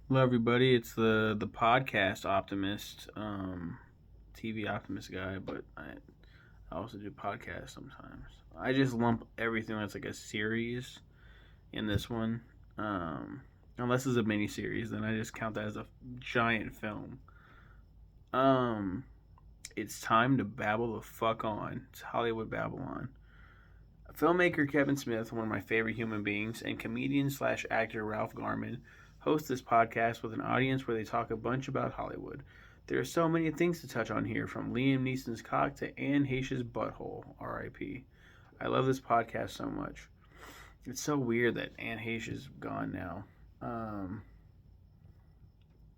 Hello, everybody. It's the podcast Optimist, TV Optimist guy, but I also do podcasts sometimes. I just lump everything that's like a series in this one, unless it's a mini series, then I just count that as a giant film. Um, it's time to babble the fuck on. It's Hollywood Babble-On. Filmmaker Kevin Smith, one of my favorite human beings, and comedian slash actor Ralph Garman host this podcast with an audience where they talk a bunch about Hollywood. There are so many things to touch on here, from Liam Neeson's cock to Anne Heche's butthole, R.I.P. I love this podcast so much. It's so weird that Anne Heche is gone now. Um,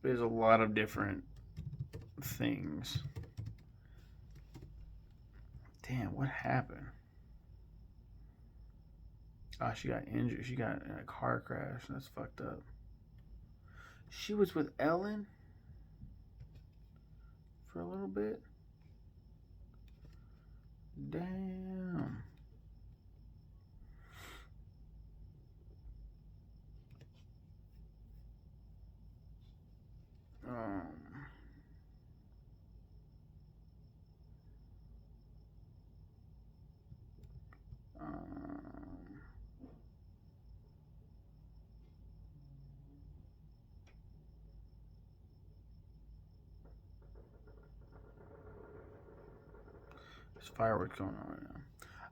there's a lot of different things. Damn, what happened? Oh, she got injured. She got in a car crash. That's fucked up. She was with Ellen for a little bit. Damn. Um, um, there's fireworks going on right now.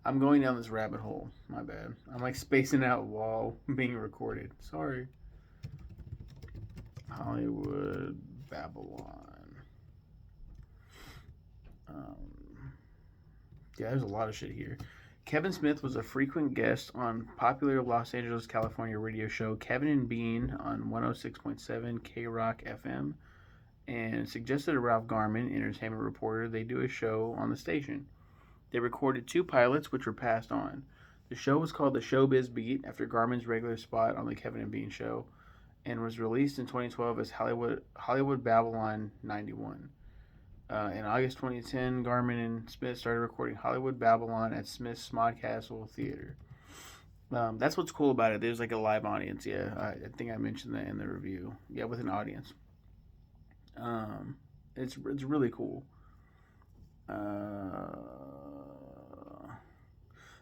I'm going down this rabbit hole. My bad. I'm like spacing out while being recorded. Sorry. Hollywood Babble-On. Um, yeah, there's a lot of shit here. Kevin Smith was a frequent guest on popular Los Angeles, California radio show Kevin and Bean on 106.7 K Rock FM, and suggested to Ralph Garman, entertainment reporter, they do a show on the station. They recorded two pilots, which were passed on. The show was called The Showbiz Beat after Garman's regular spot on the Kevin and Bean show, and was released in 2012 as Hollywood Babble-On 91. In August 2010, Garman and Smith started recording Hollywood Babble-On at Smith's Smodcastle Theater. That's what's cool about it. There's like a live audience. Yeah, I think I mentioned that in the review. Yeah, with an audience. Um, it's really cool. Uh,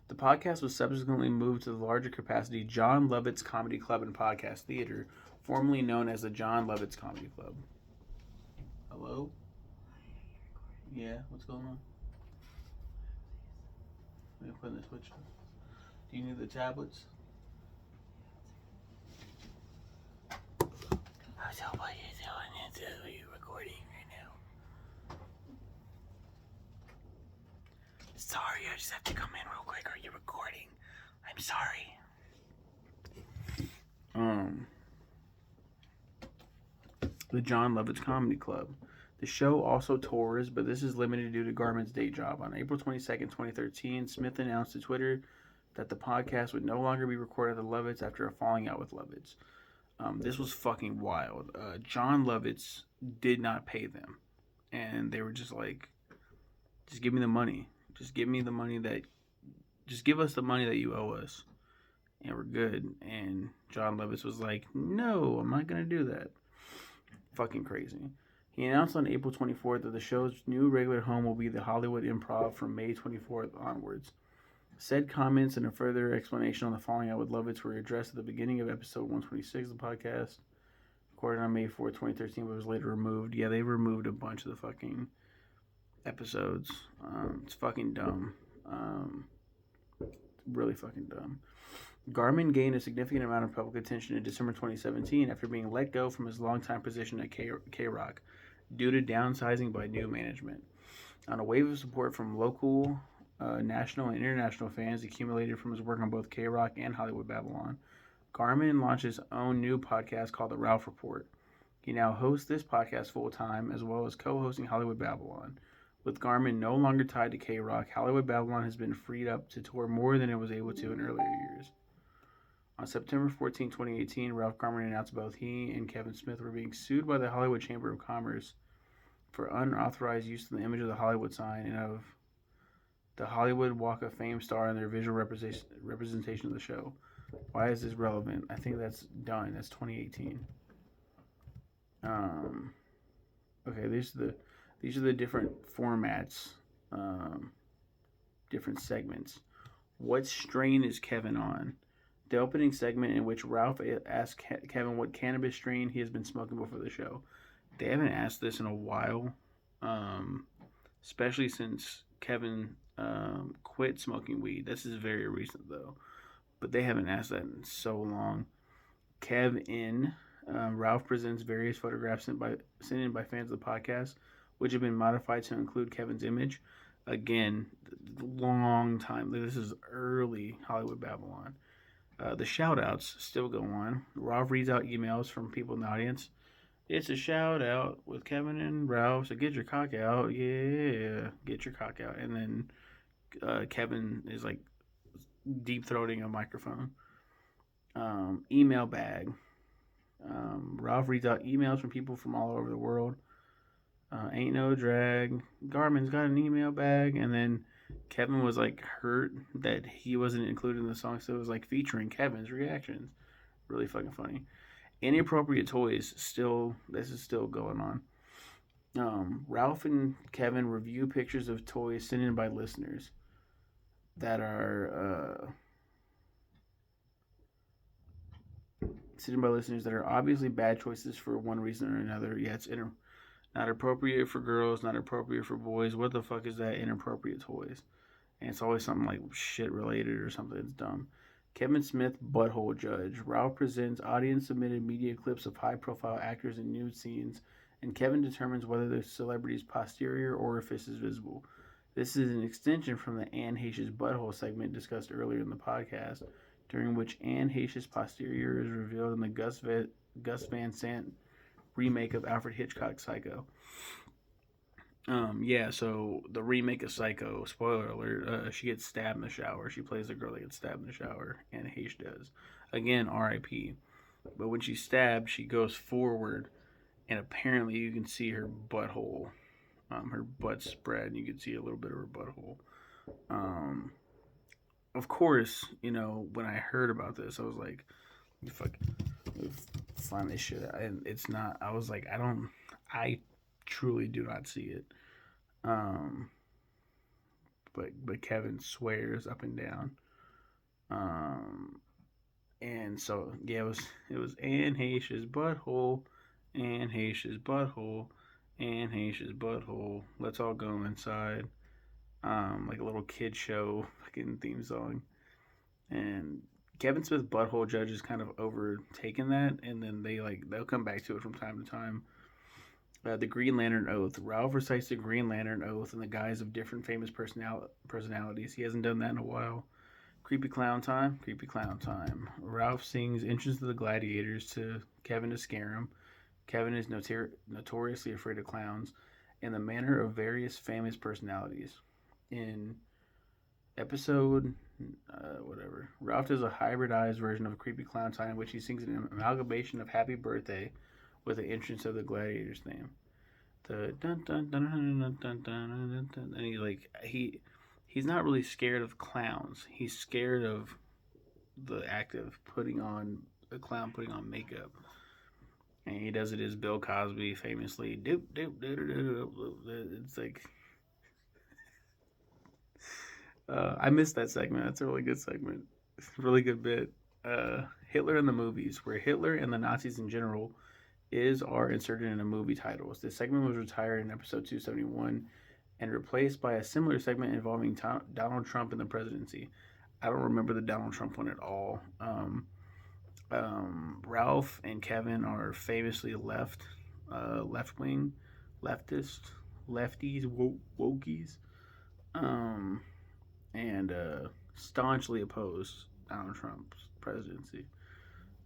the podcast was subsequently moved to the larger capacity John Lovett's Comedy Club and Podcast Theater, formerly known as the John Lovett's Comedy Club. Hello? Yeah, what's going on? Let me put in the switch. Do you need the tablets? So what are you doing? Are you recording right now? Sorry, I just have to come in real quick. Are you recording? I'm sorry. The John Lovett's Comedy Club. The show also tours, but this is limited due to Garman's day job. On April 22nd, 2013, Smith announced to Twitter that the podcast would no longer be recorded at the Lovetts after a falling out with Lovetts. This was fucking wild. John Lovitz did not pay them, and they were just like, "Just give me the money. Just give me the money that. Just give us the money that you owe us, and we're good." And John Lovitz was like, "No, I'm not gonna do that." Fucking crazy. He announced on April 24th that the show's new regular home will be the Hollywood Improv from May 24th onwards. Said comments and a further explanation on the falling out with Lovitz were addressed at the beginning of episode 126 of the podcast, recorded on May 4th, 2013, but was later removed. Yeah, they removed a bunch of the fucking episodes. It's fucking dumb. Really fucking dumb. Garman gained a significant amount of public attention in December 2017 after being let go from his longtime position at K Rock due to downsizing by new management. On a wave of support from local, national, and international fans accumulated from his work on both K Rock and Hollywood Babble-On, Garman launched his own new podcast called The Ralph Report. He now hosts this podcast full time as well as co hosting Hollywood Babble-On. With Garman no longer tied to K Rock, Hollywood Babble-On has been freed up to tour more than it was able to in earlier years. On September 14, 2018, Ralph Garman announced both he and Kevin Smith were being sued by the Hollywood Chamber of Commerce for unauthorized use of the image of the Hollywood sign and of the Hollywood Walk of Fame star in their visual representation of the show. Why is this relevant? I think that's done. That's 2018. Um, okay, these are the different formats, um, different segments. What strain is Kevin on? The opening segment in which Ralph asks Kevin what cannabis strain he has been smoking before the show. They haven't asked this in a while, um, especially since Kevin quit smoking weed. This is very recent though, but they haven't asked that in so long. Kev in Ralph presents various photographs sent in by fans of the podcast, which have been modified to include Kevin's image. Again, long time. This is early Hollywood Babble-On. The shout outs still go on. Ralph reads out emails from people in the audience. It's a shout out with Kevin and Ralph, so get your cock out. Yeah, get your cock out. And then Kevin is like deep throating a microphone. Email bag. Ralph reads out emails from people from all over the world. Ain't no drag. Garmin's got an email bag. And then Kevin was like hurt that he wasn't included in the song, so it was like featuring Kevin's reactions. Really fucking funny. Inappropriate toys this is still going on. Ralph and Kevin review pictures of toys sent in by listeners that are obviously bad choices for one reason or another. Yeah, it's not appropriate for girls, not appropriate for boys. What the fuck is that? Inappropriate toys. And it's always something like shit related or something that's dumb. Kevin Smith, butthole judge. Ralph presents audience submitted media clips of high profile actors in nude scenes, and Kevin determines whether the celebrity's posterior orifice is visible. This is an extension from the Anne Heche's butthole segment discussed earlier in the podcast, during which Anne Heche's posterior is revealed in the Gus Van Sant remake of Alfred Hitchcock's Psycho. Yeah, so the remake of Psycho, spoiler alert, she gets stabbed in the shower. She plays the girl that gets stabbed in the shower, and H does. Again, R.I.P. But when she's stabbed, she goes forward, and apparently you can see her butthole, her butt spread, and you can see a little bit of her butthole. Um, of course, when I heard about this, I was like, fuck, find this shit out. And it's not, I was like, I truly do not see it. Um, but Kevin swears up and down. And so yeah, it was Anne Heche's butthole, Anne Heche's butthole, Anne Heche's butthole. Let's all go inside. Like a little kid show fucking theme song. And Kevin Smith butthole judge has kind of overtaken that, and then they'll come back to it from time to time. The Green Lantern Oath. Ralph recites the Green Lantern Oath in the guise of different famous personalities. He hasn't done that in a while. Creepy clown time. Creepy clown time. Ralph sings Entrance to the Gladiators to Kevin to scare him. Kevin is notoriously afraid of clowns in the manner of various famous personalities. In episode whatever, Ralph does a hybridized version of Creepy Clown Time in which he sings an amalgamation of Happy Birthday with the entrance of the Gladiators theme. The dun dun dun dun dun dun dun dun, and he's not really scared of clowns. He's scared of the act of putting on a clown putting on makeup. And he does it as Bill Cosby famously. Doop doop doop doop doop. It's like I missed that segment. That's a really good segment. Really good bit. Hitler in the movies, where Hitler and the Nazis in general are inserted in a movie titles. This segment was retired in episode 271 and replaced by a similar segment involving Donald Trump and the presidency. I don't remember the Donald Trump one at all. Ralph and Kevin are famously left wing, leftists, wokies, and staunchly oppose Donald Trump's presidency.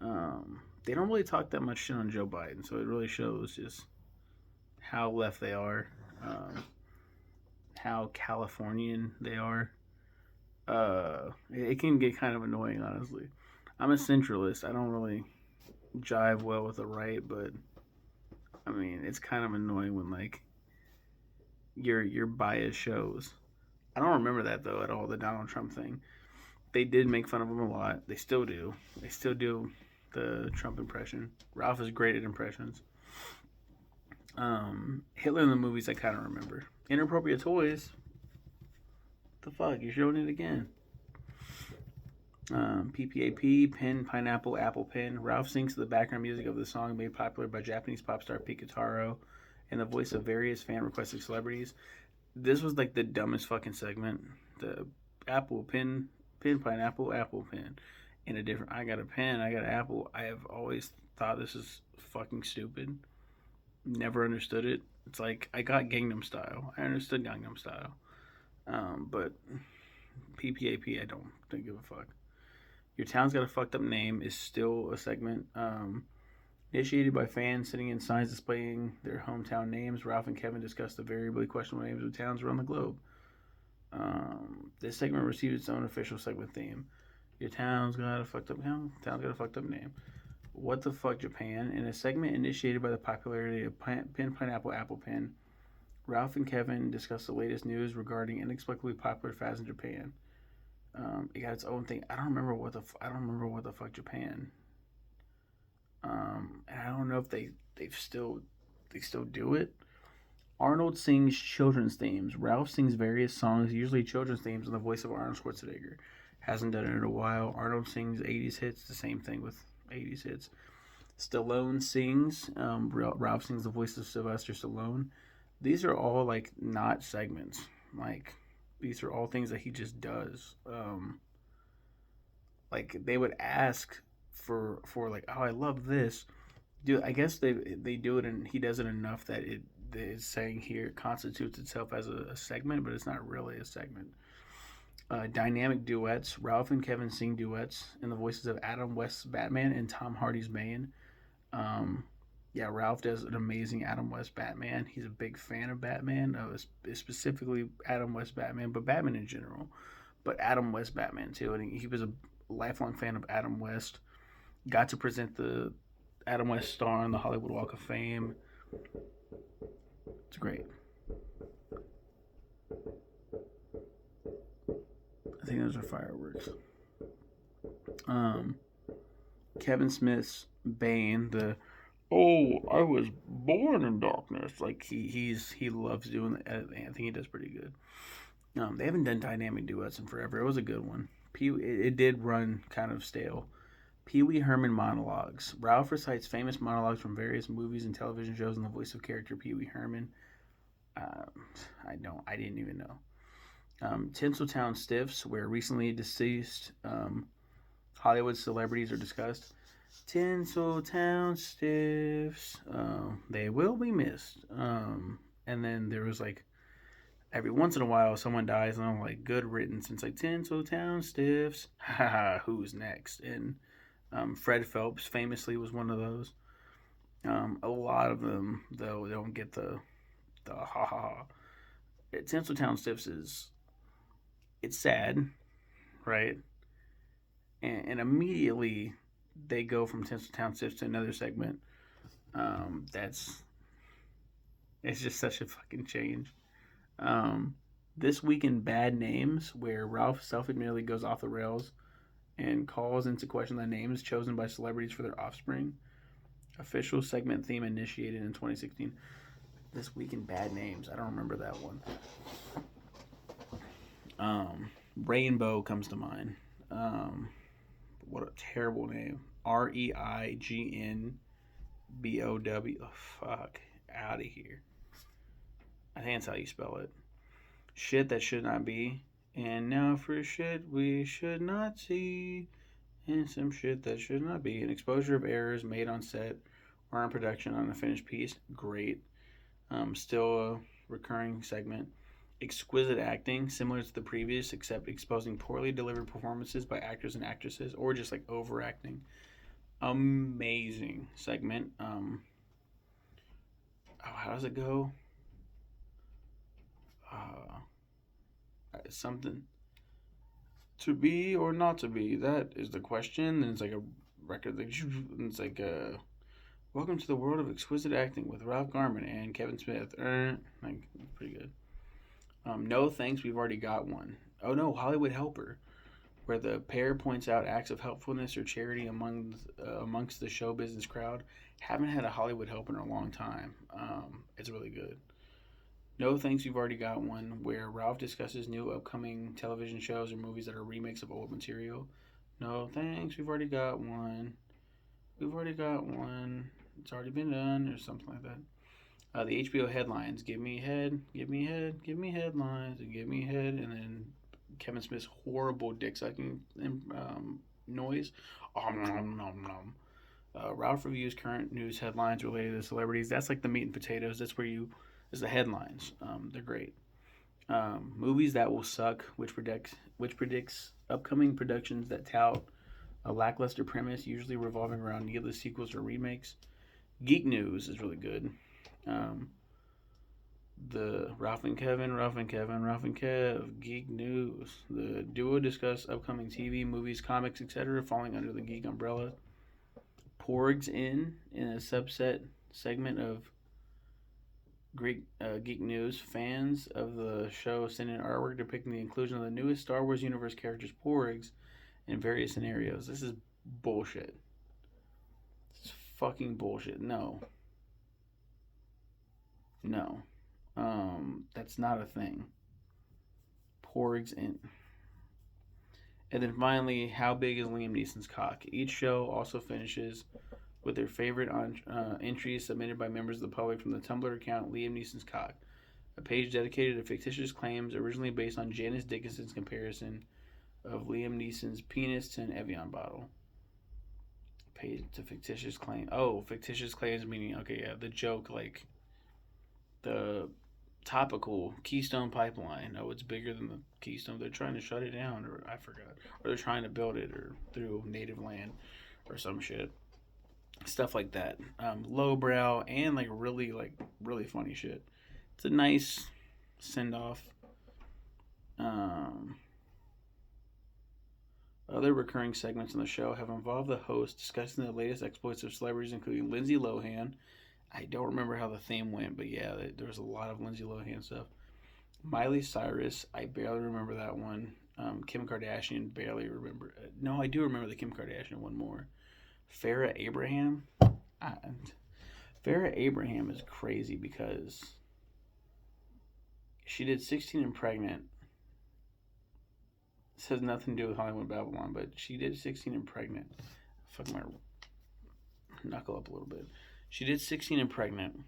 They don't really talk that much shit on Joe Biden, so it really shows just how left they are, how Californian they are. It can get kind of annoying, honestly. I'm a centralist. I don't really jive well with the right, but I mean, it's kind of annoying when your bias shows. I don't remember that though at all. The Donald Trump thing. They did make fun of him a lot. They still do. They still do the Trump impression. Ralph is great at impressions. Hitler in the movies, I kind of remember. Inappropriate Toys. The fuck? You're showing it again. PPAP, Pin, Pineapple, Apple Pin. Ralph sings the background music of the song made popular by Japanese pop star Pikataro and the voice of various fan requested celebrities. This was like the dumbest fucking segment. The Apple Pin, Pineapple, Apple Pin. In a different, I got a pen, I got an apple. I have always thought this is fucking stupid. Never understood it. It's like I got Gangnam Style. I understood Gangnam Style. But PPAP, I don't give a fuck. Your town's got a fucked up name is still a segment. Initiated by fans sitting in signs displaying their hometown names, Ralph and Kevin discuss the variably questionable names of towns around the globe. This segment received its own official segment theme. Your town's got a fucked up town's got a fucked up name. What the fuck, Japan? In a segment initiated by the popularity of Pin, Pineapple, Apple Pin, Ralph and Kevin discuss the latest news regarding inexplicably popular fads in Japan. It got its own thing. I don't remember what the fuck Japan. And I don't know if they still do it. Arnold sings children's themes. Ralph sings various songs, usually children's themes, in the voice of Arnold Schwarzenegger. Hasn't done it in a while. Arnold sings 80s hits. The same thing with 80s hits. Stallone sings. Ralph sings the voice of Sylvester Stallone. These are all like not segments. Like these are all things that he just does. Like they would ask for like, oh, I love this. Dude, I guess they do it and he does it enough that it is saying here constitutes itself as a segment, but it's not really a segment. Dynamic duets. Ralph and Kevin sing duets in the voices of Adam West's Batman and Tom Hardy's Bane. Yeah, Ralph does an amazing Adam West Batman. He's a big fan of Batman, specifically Adam West Batman, but Batman in general. But Adam West Batman too, and he was a lifelong fan of Adam West. Got to present the Adam West star on the Hollywood Walk of Fame. It's great. I think those are fireworks. Kevin Smith's Bane, the I was born in darkness. Like he loves doing that. I think he does pretty good. They haven't done dynamic duets in forever. It was a good one. It did run kind of stale. Pee Wee Herman monologues. Ralph recites famous monologues from various movies and television shows in the voice of character Pee Wee Herman. I didn't even know. Tinseltown Stiffs, where recently deceased Hollywood celebrities are discussed. Tinseltown Stiffs, they will be missed. And then there was like every once in a while someone dies, and I'm like, good riddance. And it's like Tinseltown Stiffs, haha, who's next? And Fred Phelps famously was one of those. A lot of them though don't get the ha ha ha. Tinseltown Stiffs it's sad, right? And immediately they go from Tinseltown Stiffs to another segment. It's just such a fucking change. This week in bad names, where Ralph self-admittedly goes off the rails and calls into question the names chosen by celebrities for their offspring. Official segment theme initiated in 2016. This week in bad names. I don't remember that one. Rainbow comes to mind. What a terrible name. Reignbow. Oh, fuck. Out of here. I think that's how you spell it. Shit that should not be. And now for shit we should not see. And some shit that should not be. An exposure of errors made on set or on production on a finished piece. Great. Still a recurring segment. Exquisite acting, similar to the previous, except exposing poorly delivered performances by actors and actresses, or just like overacting. Amazing segment. How does it go? Something to be or not to be. That is the question. And it's like a record. And it's like welcome to the world of exquisite acting with Ralph Garman and Kevin Smith. Like pretty good. No thanks, we've already got one. Oh no, Hollywood Helper. where the pair points out acts of helpfulness or charity amongst the show business crowd. Haven't had a Hollywood help in a long time. It's really good. No Thanks, We've Already Got One, where Ralph discusses new upcoming television shows or movies that are remakes of old material. No Thanks, We've Already Got One. We've already got one. It's already been done, or something like that. The HBO headlines: Give me head, give me head, give me headlines, and give me head, and then Kevin Smith's horrible dick sucking noise. Nom, nom, nom. Ralph reviews current news headlines related to celebrities. That's like the meat and potatoes. That's where you is the headlines. They're great. Movies that will suck, which predicts upcoming productions that tout a lackluster premise, usually revolving around needless sequels or remakes. Geek news is really good. Um, the Ralph and Kev, Geek News. The duo discuss upcoming TV, movies, comics, etc., falling under the geek umbrella. Porgs in a subset segment of Geek News. Fans of the show send in artwork depicting the inclusion of the newest Star Wars universe characters, Porgs, in various scenarios. This is bullshit. It's fucking bullshit. No. No. That's not a thing. Porgs in. And then finally, how big is Liam Neeson's cock? Each show also finishes with their favorite entries submitted by members of the public from the Tumblr account Liam Neeson's cock, a page dedicated to fictitious claims originally based on Janice Dickinson's comparison of Liam Neeson's penis to an Evian bottle. Page to fictitious claim. Oh, fictitious claims meaning, okay, yeah, the joke, like the topical Keystone Pipeline. Oh, it's bigger than the Keystone. They're trying to shut it down, or I forgot. Or they're trying to build it, or through native land, or some shit. Stuff like that. Lowbrow and really funny shit. It's a nice send off. Other recurring segments on the show have involved the host discussing the latest exploits of celebrities, including Lindsay Lohan. I don't remember how the theme went, but yeah, there was a lot of Lindsay Lohan stuff. Miley Cyrus, I barely remember that one. Kim Kardashian, barely remember. No, I do remember the Kim Kardashian one more. Farrah Abraham. Farrah Abraham is crazy because she did 16 and Pregnant. This has nothing to do with Hollywood Babble-On, but she did 16 and Pregnant. Fuck my knuckle up a little bit. She did 16 and Pregnant,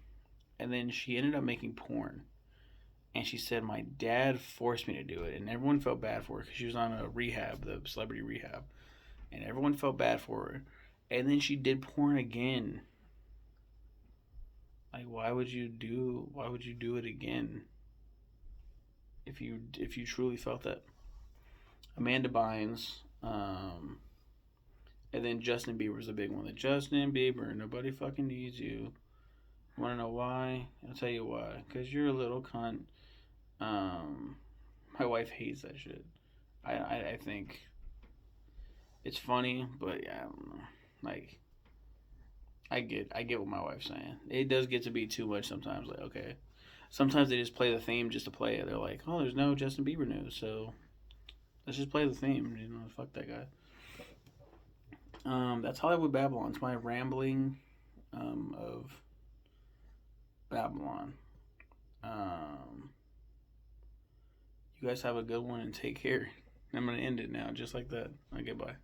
and then she ended up making porn. And she said, my dad forced me to do it, and everyone felt bad for her because she was on a rehab, the celebrity rehab, and everyone felt bad for her. And then she did porn again. Like, why would you do it again? If you truly felt that. Amanda Bynes, and then Justin Bieber's a big one. The Justin Bieber, nobody fucking needs you. Want to know why? I'll tell you why. Because you're a little cunt. My wife hates that shit. I think it's funny, but yeah, I don't know. Like, I get what my wife's saying. It does get to be too much sometimes. Like, okay, sometimes they just play the theme just to play it. They're like, oh, there's no Justin Bieber news, so let's just play the theme. You know, fuck that guy. That's Hollywood Babble-On. It's my rambling of Babble-On. You guys have a good one and take care. I'm going to end it now just like that. Okay, bye.